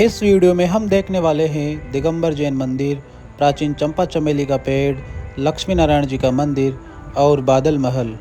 इस वीडियो में हम देखने वाले हैं दिगंबर जैन मंदिर, प्राचीन चंपा चमेली का पेड़, लक्ष्मी नारायण जी का मंदिर और बादल महल।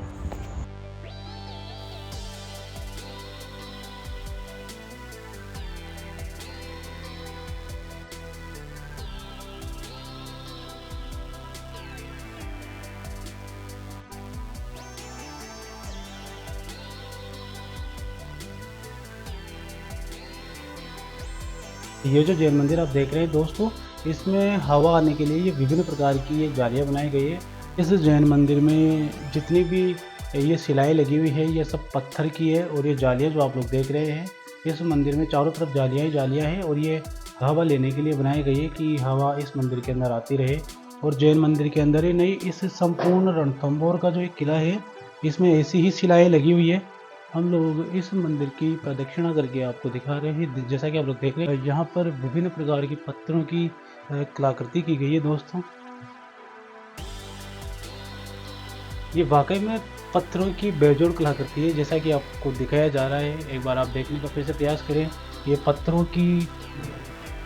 ये जो जैन मंदिर आप देख रहे हैं दोस्तों, इसमें हवा आने के लिए ये विभिन्न प्रकार की ये जालियाँ बनाई गई है। इस जैन मंदिर में जितनी भी ये सिलाई लगी हुई है ये सब पत्थर की है, और ये जालियाँ जो आप लोग देख रहे हैं, इस मंदिर में चारों तरफ जालियाँ ही जालियाँ हैं, और ये हवा लेने के लिए बनाई गई है कि हवा इस मंदिर के अंदर आती रहे। और जैन मंदिर के अंदर ही नहीं, इस संपूर्ण रणथंभौर का जो एक किला है इसमें ऐसी ही सिलाई लगी हुई है। हम लोग इस मंदिर की प्रदक्षिणा करके आपको दिखा रहे हैं। जैसा कि आप लोग देख रहे हैं, यहाँ पर विभिन्न प्रकार की पत्थरों की कलाकृति की गई है दोस्तों। ये वाकई में पत्थरों की बेजोड़ कलाकृति है, जैसा कि आपको दिखाया जा रहा है। एक बार आप देखने का फिर से प्रयास करें। ये पत्थरों की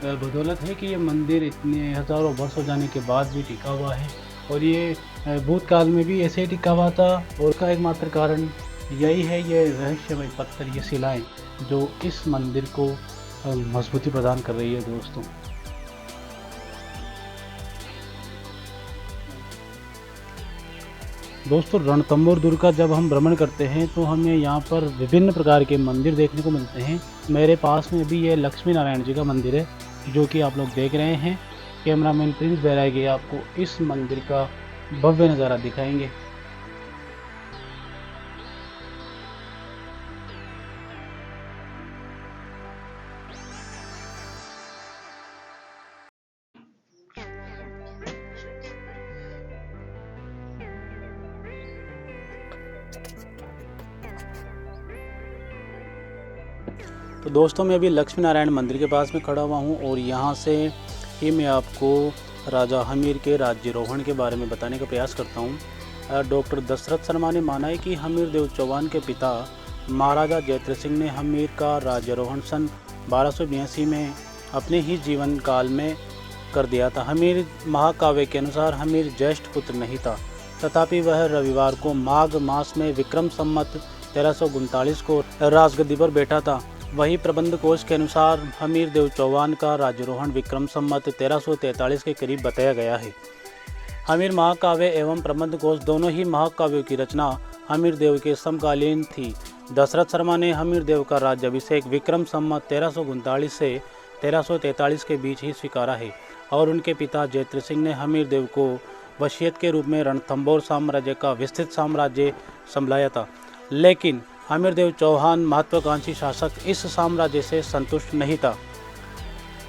बदौलत है कि ये मंदिर इतने हज़ारों वर्ष हो जाने के बाद भी टिका हुआ है, और ये भूतकाल में भी ऐसे ही टिका हुआ था। और इसका एकमात्र कारण यही है, ये रहस्यमय पत्थर, ये शिलाएं जो इस मंदिर को मजबूती प्रदान कर रही है दोस्तों। दोस्तों, रणथंभौर दुर्ग का जब हम भ्रमण करते हैं तो हमें यहाँ पर विभिन्न प्रकार के मंदिर देखने को मिलते हैं। मेरे पास में भी ये लक्ष्मी नारायण जी का मंदिर है, जो कि आप लोग देख रहे हैं। कैमरामैन प्रिंस बैरागी आपको इस मंदिर का भव्य नज़ारा दिखाएंगे। तो दोस्तों, मैं अभी लक्ष्मी नारायण मंदिर के पास में खड़ा हुआ हूँ, और यहाँ से ही मैं आपको राजा हमीर के राज्यारोहण के बारे में बताने का प्रयास करता हूँ। डॉक्टर दशरथ शर्मा ने माना है कि हमीर देव चौहान के पिता महाराजा जयद्रथ सिंह ने हमीर का राज्यारोहण सन 1282 में अपने ही जीवन काल में कर दिया था। हमीर महाकाव्य के अनुसार हमीर ज्येष्ठ पुत्र नहीं था, तथापि वह रविवार को माघ मास में विक्रम संवत 1339 को राजगद्दी पर बैठा था। वही प्रबंध कोश के अनुसार हमीर देव चौहान का राज्यारोहण विक्रम संवत 1343 के करीब बताया गया है। हमीर महाकाव्य एवं प्रबंध कोश दोनों ही महाकाव्यों की रचना हमीर देव के समकालीन थी। दशरथ शर्मा ने हमीर देव का राज्याभिषेक विक्रम संवत 1339 से 1343 के बीच ही स्वीकारा है, और उनके पिता जयद्रथ सिंह ने हमीर देव को वसीयत के रूप में रणथंभौर साम्राज्य का विस्तृत साम्राज्य संभाला था। लेकिन हमीर देव चौहान महत्वाकांक्षी शासक इस साम्राज्य से संतुष्ट नहीं था।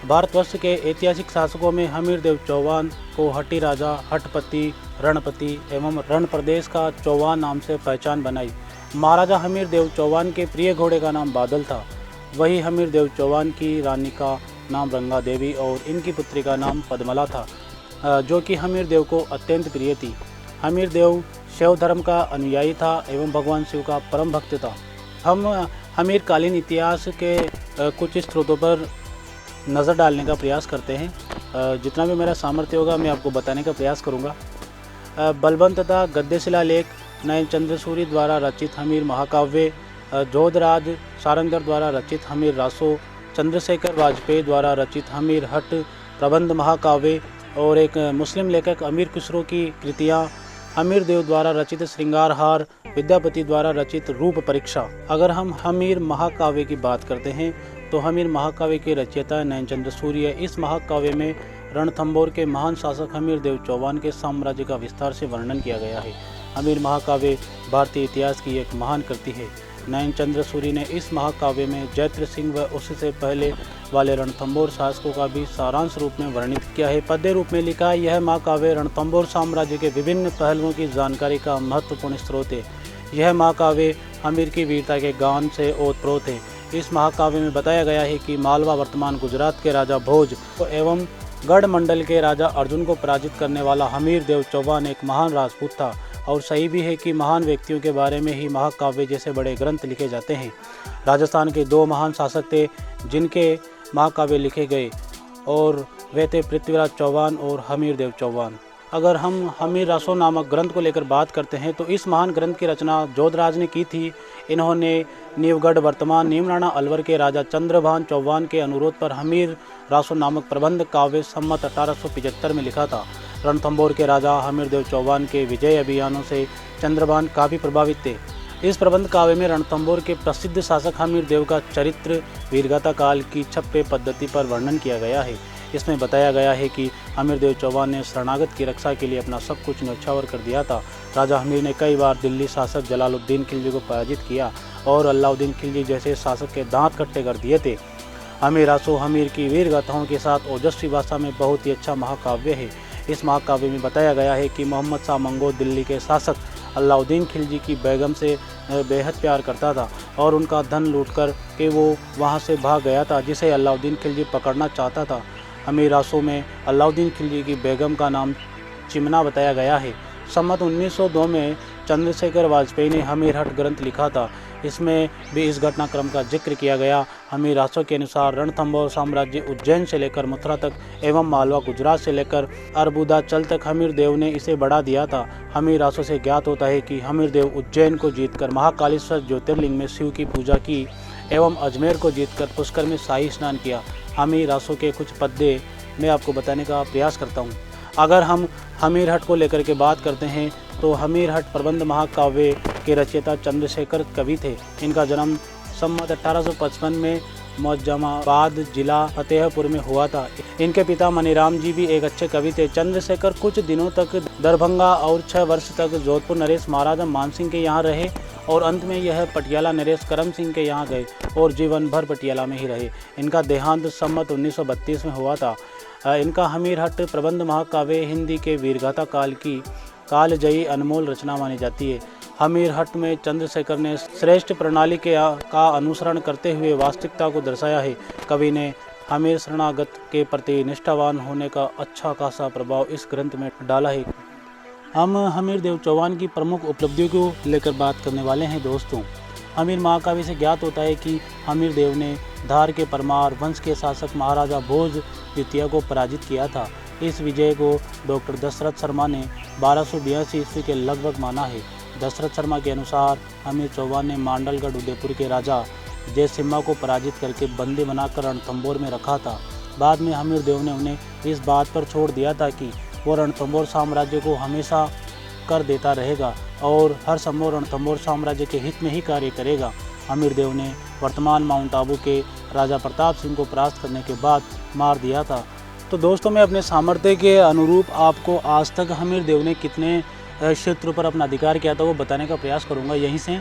भारतवर्ष के ऐतिहासिक शासकों में हमीर देव चौहान को हट्टी राजा, हटपति, रणपति एवं रण प्रदेश का चौहान नाम से पहचान बनाई। महाराजा हमीर देव चौहान के प्रिय घोड़े का नाम बादल था। वही हमीर देव चौहान की रानी का नाम रंगा देवी और इनकी पुत्री का नाम पद्मला था, जो कि हमीर देव को अत्यंत प्रिय थी। हमीर देव शैव धर्म का अनुयायी था एवं भगवान शिव का परम भक्त था। हम हमीर कालीन इतिहास के कुछ स्रोतों पर नज़र डालने का प्रयास करते हैं। जितना भी मेरा सामर्थ्य होगा मैं आपको बताने का प्रयास करूंगा। बलबंत तथा गद्य शिलालेख नयनचंद्र सूरी द्वारा रचित हमीर महाकाव्य, जोधराज सारंगधर द्वारा रचित हमीर रासो, चंद्रशेखर वाजपेयी द्वारा रचित हमीर हट प्रबंध महाकाव्य, और एक मुस्लिम लेखक अमीर खुसरो की कृतियाँ, हमीर देव द्वारा रचित श्रृंगार हार, विद्यापति द्वारा रचित रूप परीक्षा। अगर हम हमीर महाकाव्य की बात करते हैं तो हमीर महाकाव्य के रचयिता नयनचंद्र सूर्य। इस महाकाव्य में रणथंभौर के महान शासक हमीर देव चौहान के साम्राज्य का विस्तार से वर्णन किया गया है। हमीर महाकाव्य भारतीय इतिहास की एक महान कृति है। नयनचंद्र सूरी ने इस महाकाव्य में जयद्रथ सिंह व उससे पहले वाले रणथंभौर शासकों का भी सारांश रूप में वर्णित किया है। पद्य रूप में लिखा है। यह महाकाव्य रणथंभौर साम्राज्य के विभिन्न पहलुओं की जानकारी का महत्वपूर्ण स्रोत है। यह महाकाव्य हमीर की वीरता के गान से ओतप्रोत है। इस महाकाव्य में बताया गया है कि मालवा वर्तमान गुजरात के राजा भोज एवं गढ़ मंडल के राजा अर्जुन को पराजित करने वाला हमीर देव चौहान एक महान राजपूत था। और सही भी है कि महान व्यक्तियों के बारे में ही महाकाव्य जैसे बड़े ग्रंथ लिखे जाते हैं। राजस्थान के दो महान शासक थे जिनके महाकाव्य लिखे गए और वे थे पृथ्वीराज चौहान और हमीरदेव चौहान। अगर हम हमीर रासो नामक ग्रंथ को लेकर बात करते हैं तो इस महान ग्रंथ की रचना जोधराज ने की थी। इन्होंने नीवगढ़ वर्तमान नीमराणा अलवर के राजा चंद्रभान चौहान के अनुरोध पर हमीर रासो नामक प्रबंध काव्य सम्मत 1875 में लिखा था। रणथंभौर के राजा हमीरदेव चौहान के विजय अभियानों से चंद्रभान काफ़ी प्रभावित थे। इस प्रबंध काव्य में रणथंभौर के प्रसिद्ध शासक हमीरदेव का चरित्र, वीरगाथा काल की छप्पे पद्धति पर वर्णन किया गया है। इसमें बताया गया है कि हमीरदेव चौहान ने शरणागत की रक्षा के लिए अपना सब कुछ न्यौछावर कर दिया था। राजा हमीर ने कई बार दिल्ली शासक जलालुद्दीन खिलजी को पराजित किया और अलाउद्दीन खिलजी जैसे शासक के दांत कट्टे कर दिए थे। हमीर रासो हमीर की वीर गाथाओं के साथ ओजस्वी भाषा में बहुत ही अच्छा महाकाव्य है। इस महाकाव्य में बताया गया है कि मोहम्मद शाह मंगोल दिल्ली के शासक अलाउद्दीन खिलजी की बेगम से बेहद प्यार करता था और उनका धन लूटकर के वो वहाँ से भाग गया था, जिसे अलाउद्दीन खिलजी पकड़ना चाहता था। हमीर रासो में अलाउद्दीन खिलजी की बेगम का नाम चिमना बताया गया है। सम्मत 1902 में चंद्रशेखर वाजपेयी ने हमीर हट ग्रंथ लिखा था। इसमें भी इस घटनाक्रम का जिक्र किया गया। हमीर रासो के अनुसार रणथंभौर साम्राज्य उज्जैन से लेकर मथुरा तक एवं मालवा गुजरात से लेकर अरबुदाचल तक हमीरदेव ने इसे बढ़ा दिया था। हमीर रासो से ज्ञात होता है कि हमीरदेव उज्जैन को जीतकर महाकालेश्वर ज्योतिर्लिंग में शिव की पूजा की एवं अजमेर को जीतकर पुष्कर में शाही स्नान किया। हमीर रासो के कुछ पद्य मैं आपको बताने का प्रयास करता हूँ। अगर हम हमीर हट को लेकर के बात करते हैं तो हमीर हट प्रबंध महाकाव्य के रचयिता चंद्रशेखर कवि थे। इनका जन्म सम्मत 1855 में मौजमाबाद जिला फतेहपुर में हुआ था। इनके पिता मनीराम जी भी एक अच्छे कवि थे। चंद्रशेखर कुछ दिनों तक दरभंगा और 6 वर्ष तक जोधपुर नरेश महाराजा मानसिंह के यहाँ रहे और अंत में यह पटियाला नरेश करम सिंह के यहाँ गए और जीवन भर पटियाला में ही रहे। इनका देहांत सम्मत 1932 में हुआ था। इनका हमीर हट प्रबंध महाकाव्य हिंदी के वीरगाथा काल की कालजयी अनमोल रचना मानी जाती है। हमीर हट में चंद्रशेखर ने श्रेष्ठ प्रणाली का अनुसरण करते हुए वास्तविकता को दर्शाया है। कवि ने हमीर शरणागत के प्रति निष्ठावान होने का अच्छा खासा प्रभाव इस ग्रंथ में डाला है। हम हमीरदेव चौहान की प्रमुख उपलब्धियों को लेकर बात करने वाले हैं दोस्तों। हमीर महाकाव्य से ज्ञात होता है कि हमीरदेव ने धार के परमार वंश के शासक महाराजा भोज द्वितीय को पराजित किया था। इस विजय को डॉक्टर दशरथ शर्मा ने 1282 ईस्वी के लगभग माना है। दशरथ शर्मा के अनुसार हमीर चौहान ने मांडलगढ़ उदयपुर के राजा जयसिम्हा को पराजित करके बंदी बनाकर रणथंभौर में रखा था। बाद में हमीरदेव ने उन्हें इस बात पर छोड़ दिया था कि वो रणथंभौर साम्राज्य को हमेशा कर देता रहेगा और हर संभव रणथंभौर साम्राज्य के हित में ही कार्य करेगा। हमीरदेव ने वर्तमान माउंट आबू के राजा प्रताप सिंह को परास्त करने के बाद मार दिया था। तो दोस्तों, मैं अपने सामर्थ्य के अनुरूप आपको आज तक हमीरदेव ने कितने क्षेत्र पर अपना अधिकार किया था वो बताने का प्रयास करूंगा यहीं से।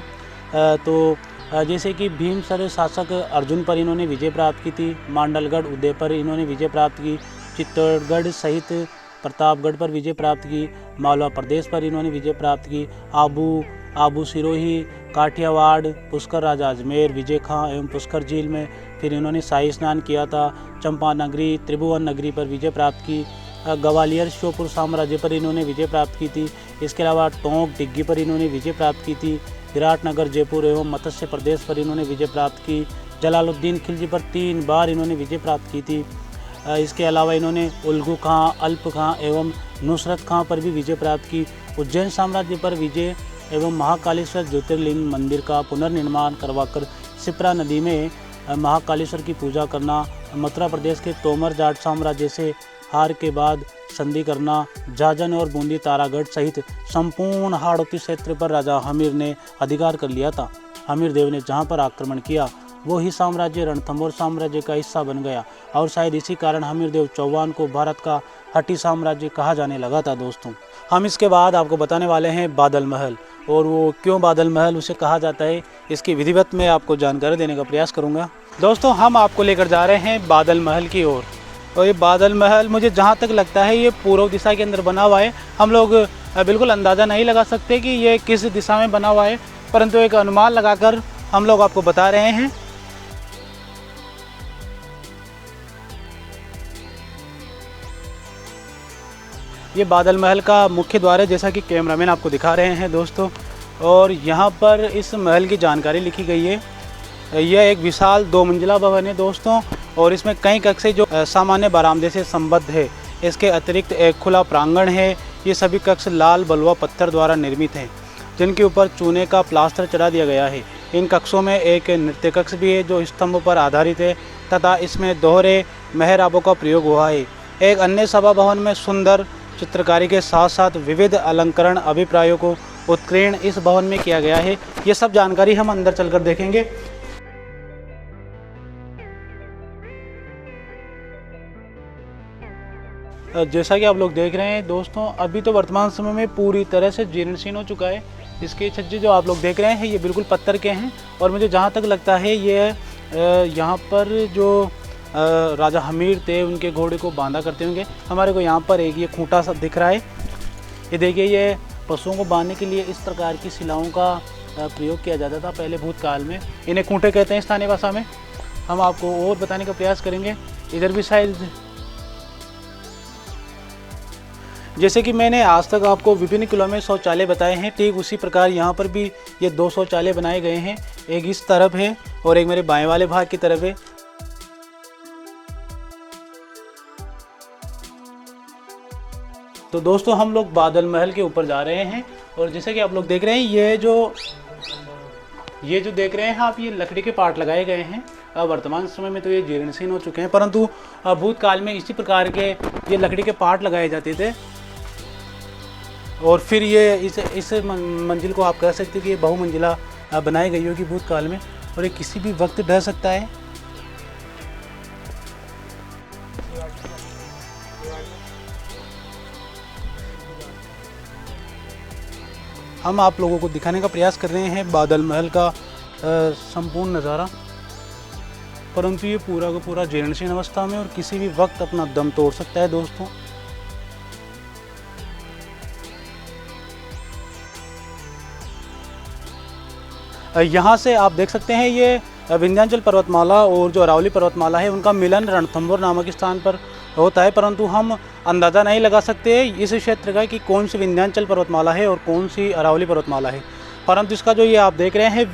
जैसे कि भीमसर शासक अर्जुन पर इन्होंने विजय प्राप्त की थी, मांडलगढ़ उदय पर इन्होंने विजय प्राप्त की, चित्तौड़गढ़ सहित प्रतापगढ़ पर विजय प्राप्त की, मालवा प्रदेश पर इन्होंने विजय प्राप्त की, आबू सिरोही, काठियावाड़, पुष्कर राजा अजमेर, विजय खां एवं पुष्कर झील में फिर इन्होंने शाही स्नान किया था, चंपा नगरी, त्रिभुवन नगरी पर विजय प्राप्त की, ग्वालियर श्योपुर साम्राज्य पर इन्होंने विजय प्राप्त की थी। इसके अलावा टोंक डिग्गी पर इन्होंने विजय प्राप्त की थी, विराटनगर जयपुर एवं मत्स्य प्रदेश पर इन्होंने विजय प्राप्त की, जलालुद्दीन खिलजी पर 3 बार इन्होंने विजय प्राप्त की थी। इसके अलावा इन्होंने उल्गू खां, अल्प खां एवं नुसरत खां पर भी विजय प्राप्त की। उज्जैन साम्राज्य पर विजय एवं महाकालेश्वर ज्योतिर्लिंग मंदिर का पुनर्निर्माण करवाकर शिप्रा नदी में महाकालेश्वर की पूजा करना, मथुरा प्रदेश के तोमर जाट साम्राज्य से हार के बाद संधि करना, जाजन और बूंदी तारागढ़ सहित संपूर्ण हाड़ौती क्षेत्र पर राजा हमीर ने अधिकार कर लिया था। हमीरदेव ने जहां पर आक्रमण किया वो ही साम्राज्य रणथंभौर साम्राज्य का हिस्सा बन गया और शायद इसी कारण हमीरदेव चौहान को भारत का हटी साम्राज्य कहा जाने लगा था। दोस्तों, हम इसके बाद आपको बताने वाले हैं बादल महल, और वो क्यों बादल महल उसे कहा जाता है इसकी विधिवत में आपको जानकारी देने का प्रयास करूंगा। दोस्तों, हम आपको लेकर जा रहे हैं बादल महल की ओर, और ये बादल महल मुझे जहाँ तक लगता है ये पूर्व दिशा के अंदर बना हुआ है। हम लोग बिल्कुल अंदाज़ा नहीं लगा सकते कि ये किस दिशा में बना हुआ है, परंतु एक अनुमान लगाकर हम लोग आपको बता रहे हैं। ये बादल महल का मुख्य द्वार है, जैसा कि कैमरामैन आपको दिखा रहे हैं दोस्तों, और यहाँ पर इस महल की जानकारी लिखी गई है। यह एक विशाल 2 मंजिला भवन है दोस्तों, और इसमें कई कक्षे जो सामान्य बरामदे से संबद्ध है। इसके अतिरिक्त एक खुला प्रांगण है। ये सभी कक्ष लाल बलुआ पत्थर द्वारा निर्मित हैं, जिनके ऊपर चूने का प्लास्टर चढ़ा दिया गया है। इन कक्षों में एक नृत्य कक्ष भी है जो स्तंभ पर आधारित है तथा इसमें दोहरे मेहराबों का प्रयोग हुआ है। एक अन्य सभा भवन में सुंदर चित्रकारी के साथ साथ विविध अलंकरण अभिप्रायों को उत्कीर्ण इस भवन में किया गया है। ये सब जानकारी हम अंदर चलकर देखेंगे। जैसा कि आप लोग देख रहे हैं दोस्तों, अभी तो वर्तमान समय में पूरी तरह से जीर्ण हो चुका है। इसके छज्जे जो आप लोग देख रहे हैं ये बिल्कुल पत्थर के हैं और मुझे जहाँ तक लगता है ये यहाँ पर जो राजा हमीर थे उनके घोड़े को बांधा करते होंगे। हमारे को यहाँ पर एक ये खूंटा सा दिख रहा है। ये देखिए, ये पशुओं को बांधने के लिए इस प्रकार की शिलाओं का प्रयोग किया जाता था पहले भूतकाल में। इन्हें खूंटे कहते हैं स्थानीय भाषा में। हम आपको और बताने का प्रयास करेंगे। इधर भी शायद, जैसे कि मैंने आज तक आपको विभिन्न किलों में शौचालय बताए हैं, ठीक उसी प्रकार यहाँ पर भी ये 2 शौचालय बनाए गए हैं। एक इस तरफ है और एक मेरे बाएं वाले भाग की तरफ है। तो दोस्तों, हम लोग बादल महल के ऊपर जा रहे हैं और जैसे कि आप लोग देख रहे हैं ये जो देख रहे हैं आप, ये लकड़ी के पार्ट लगाए गए हैं। वर्तमान समय में तो ये जीर्णशीर्ण हो चुके हैं, परंतु भूतकाल में इसी प्रकार के ये लकड़ी के पार्ट लगाए जाते थे। और फिर ये इस मंजिल को आप कह सकते हैं कि ये बहुमंजिला बनाई गई होगी भूतकाल में, और ये किसी भी वक्त ढह सकता है। हम आप लोगों को दिखाने का प्रयास कर रहे हैं बादल महल का संपूर्ण नज़ारा, परंतु ये पूरा का पूरा जीर्णशीर्ण अवस्था में और किसी भी वक्त अपना दम तोड़ सकता है दोस्तों। यहाँ से आप देख सकते हैं ये विंध्याचल पर्वतमाला और जो अरावली पर्वतमाला है उनका मिलन रणथंभौर नामक स्थान पर होता है, परंतु हम अंदाज़ा नहीं लगा सकते इस क्षेत्र का कि कौन सी विंध्याचल पर्वतमाला है और कौन सी अरावली पर्वतमाला है। परंतु इसका जो ये आप देख रहे हैं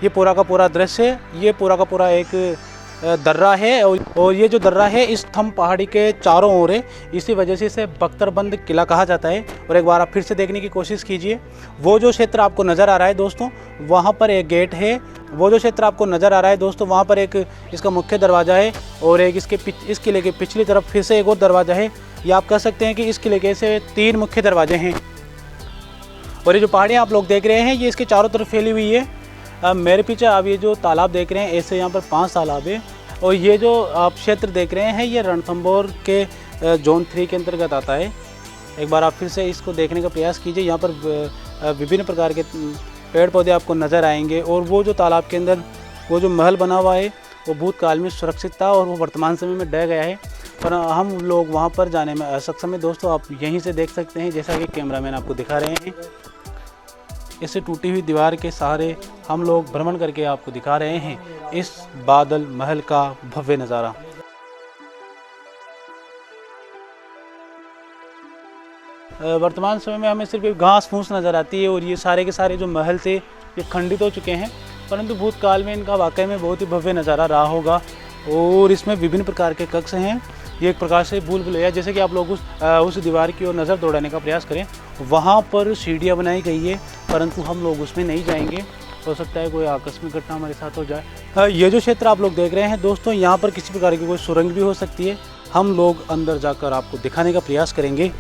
ये पूरा का पूरा दृश्य, ये पूरा का पूरा एक दर्रा है और ये जो दर्रा है इस थम पहाड़ी के चारों ओर है। इसी वजह से इसे बख्तरबंद किला कहा जाता है। और एक बार आप फिर से देखने की कोशिश कीजिए, वो जो क्षेत्र आपको नज़र आ रहा है दोस्तों, वहाँ पर एक गेट है। वो जो क्षेत्र आपको नज़र आ रहा है दोस्तों, वहाँ पर एक इसका मुख्य दरवाज़ा है और एक इस किले के पिछली तरफ फिर से एक और दरवाज़ा है। या आप कह सकते हैं कि इस किले के से 3 मुख्य दरवाजे हैं। और ये जो पहाड़ियाँ आप लोग देख रहे हैं ये इसके चारों तरफ फैली हुई है। मेरे पीछे आप ये जो तालाब देख रहे हैं, ऐसे यहाँ पर 5 तालाब है। और ये जो आप क्षेत्र देख रहे हैं ये रणथंभौर के जोन 3 के अंतर्गत आता है। एक बार आप फिर से इसको देखने का प्रयास कीजिए। यहाँ पर विभिन्न प्रकार के पेड़ पौधे आपको नज़र आएंगे। और वो जो तालाब के अंदर वो जो महल बना हुआ है वो भूतकाल में सुरक्षित था और वो वर्तमान समय में ढह गया है, पर हम लोग वहाँ पर जाने में असक्षम है। दोस्तों, आप यहीं से देख सकते हैं, जैसा कि कैमरामैन आपको दिखा रहे हैं, इसे टूटी हुई दीवार के सहारे हम लोग भ्रमण करके आपको दिखा रहे हैं इस बादल महल का भव्य नज़ारा। वर्तमान समय में हमें सिर्फ एक घास फूस नज़र आती है और ये सारे के सारे जो महल थे ये खंडित हो चुके हैं, परंतु भूतकाल में इनका वाकई में बहुत ही भव्य नज़ारा रहा होगा। और इसमें विभिन्न प्रकार के कक्ष हैं। ये एक प्रकार से भूल भुलैया, जैसे कि आप लोग उस दीवार की ओर नज़र दौड़ाने का प्रयास करें, वहाँ पर सीढ़ियाँ बनाई गई है, परंतु हम लोग उसमें नहीं जाएंगे। हो सकता है कोई आकस्मिक घटना हमारे साथ हो जाए। ये जो क्षेत्र आप लोग देख रहे हैं दोस्तों, यहाँ पर किसी प्रकार की कोई सुरंग भी हो सकती है। हम लोग अंदर जाकर आपको दिखाने का प्रयास करेंगे।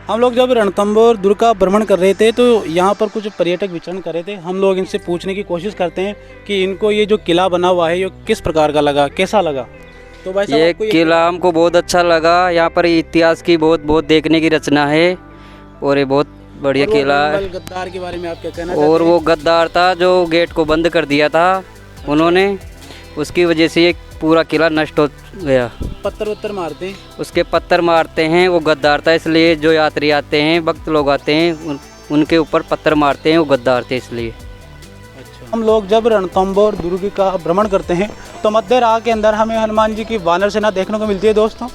हम लोग जब रणथंभौर दुर्ग का भ्रमण कर रहे थे तो यहाँ पर कुछ पर्यटक विचरण कर रहे थे। हम लोग इनसे पूछने की कोशिश करते हैं कि इनको ये जो किला बना हुआ है ये किस प्रकार का लगा, कैसा लगा। तो भाई साहब, ये आपको किला हमको बहुत अच्छा लगा। यहाँ पर इतिहास की बहुत देखने की रचना है और ये बहुत बढ़िया किला है। मुगल गद्दार के बारे में आप क्या कहना और चाहते हैं? वो गद्दार था जो गेट को बंद कर दिया था उन्होंने, उसकी वजह से ये पूरा किला नष्ट हो गया। पत्थर वत्थर मारते हैं। उसके पत्थर मारते हैं, वो गद्दार था इसलिए जो यात्री आते हैं, भक्त लोग आते हैं, उनके ऊपर पत्थर मारते हैं, वो गद्दार थे इसलिए। अच्छा। हम लोग जब रणथंभौर दुर्ग का भ्रमण करते हैं तो मध्य राह के अंदर हमें हनुमान जी की वानर सेना देखने को मिलती है। दोस्तों,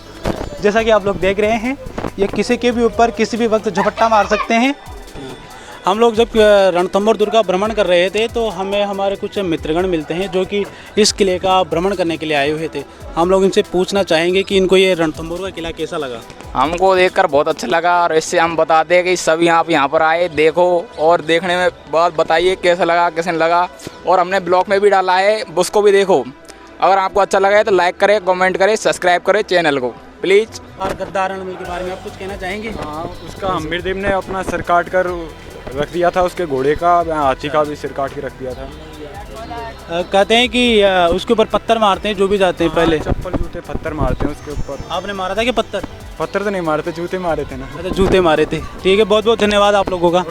जैसा कि आप लोग देख रहे हैं, ये किसी के भी ऊपर किसी भी वक्त झपट्टा मार सकते हैं। हम लोग जब रणथंभौर दुर्ग का भ्रमण कर रहे थे तो हमें हमारे कुछ मित्रगण मिलते हैं जो कि इस किले का भ्रमण करने के लिए आए हुए थे। हम लोग इनसे पूछना चाहेंगे कि इनको ये रणथंभौर का किला कैसा लगा। हमको देखकर बहुत अच्छा लगा और इससे हम बताते हैं कि सभी आप यहाँ पर आए, देखो और देखने में बात बताइए कैसा लगा, कैसे लगा। और हमने ब्लॉग में भी डाला है, उसको भी देखो। अगर आपको अच्छा लगा है तो लाइक करें, कमेंट करें, सब्सक्राइब करें चैनल को प्लीज़। और गद्दार रणबल के बारे में आप कुछ कहना चाहेंगे? हाँ, उसका अमीरदेव ने अपना सिर काट कर रख दिया था, उसके घोड़े का, हाथी का भी सिर काट के रख दिया था। कहते हैं कि उसके ऊपर पत्थर मारते हैं जो भी जाते हैं पहले। चप्पल जूते पत्थर मारते हैं उसके ऊपर। आपने मारा था कि पत्थर? पत्थर तो नहीं मारते, जूते मारे थे ना। अच्छा, जूते मारे थे। ठीक है, बहुत बहुत धन्यवाद आप लोगों का।